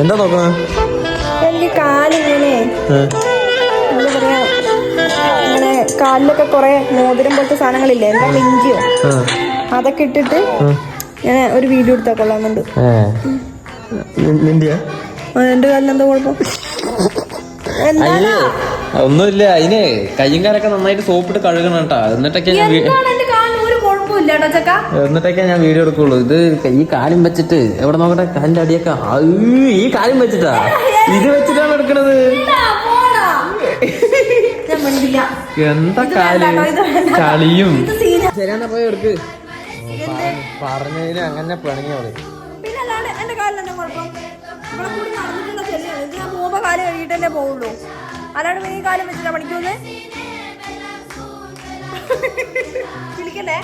എന്താ നോക്കണ? എനിക്ക് കാലിങ്ങനെ എന്താ പറയാ, ഇങ്ങനെ കാലിലൊക്കെ കുറെ മോതിരം പോലത്തെ സാധനങ്ങളില്ലേ, എന്താ മിഞ്ചിയോ അതൊക്കെ ഇട്ടിട്ട് ഞാൻ ഒരു വീഡിയോ എടുത്താൽ കൊള്ളാമെന്നുണ്ട്. എന്റെ കാലിന് എന്താ കുഴപ്പം? ഒന്നുമില്ല, അതിന് കയ്യും കാലൊക്കെ നന്നായിട്ട് സോപ്പിട്ട് കഴുകണം കേട്ടാ. എന്നിട്ടൊക്കെ ഞാൻ വീഡിയോ എടുക്കുള്ളൂ. ഇത് ഈ കാലും വെച്ചിട്ട് എവിടെ നോക്കട്ടെ, കാലിന്റെ അടിയൊക്കെ ഈ കാലും വെച്ചിട്ടാ, ഇത് വെച്ചിട്ടാണ് എടുക്കണത്. എന്താ കാല് ചളിയും. ശരിയാന്നാ പോയി എടുക്ക്. പറഞ്ഞതിന് അങ്ങനെ പിണങ്ങിയോളെ. പിന്നല്ലാണ്ട് എന്റെ കാലിലെന്താ കുഴപ്പം? ഇവിടെ കൂടി നടന്നിട്ടുള്ള ശരിയാണ്. ഇത് ഞാൻ പോകുമ്പോ കാല് കഴുകിയിട്ടല്ലേ പോവുള്ളൂ. അല്ലാണ്ട് ഈ കാലം വെച്ചിട്ടാ പണിക്കൂന്ന് വിളിക്കണ്ടേ?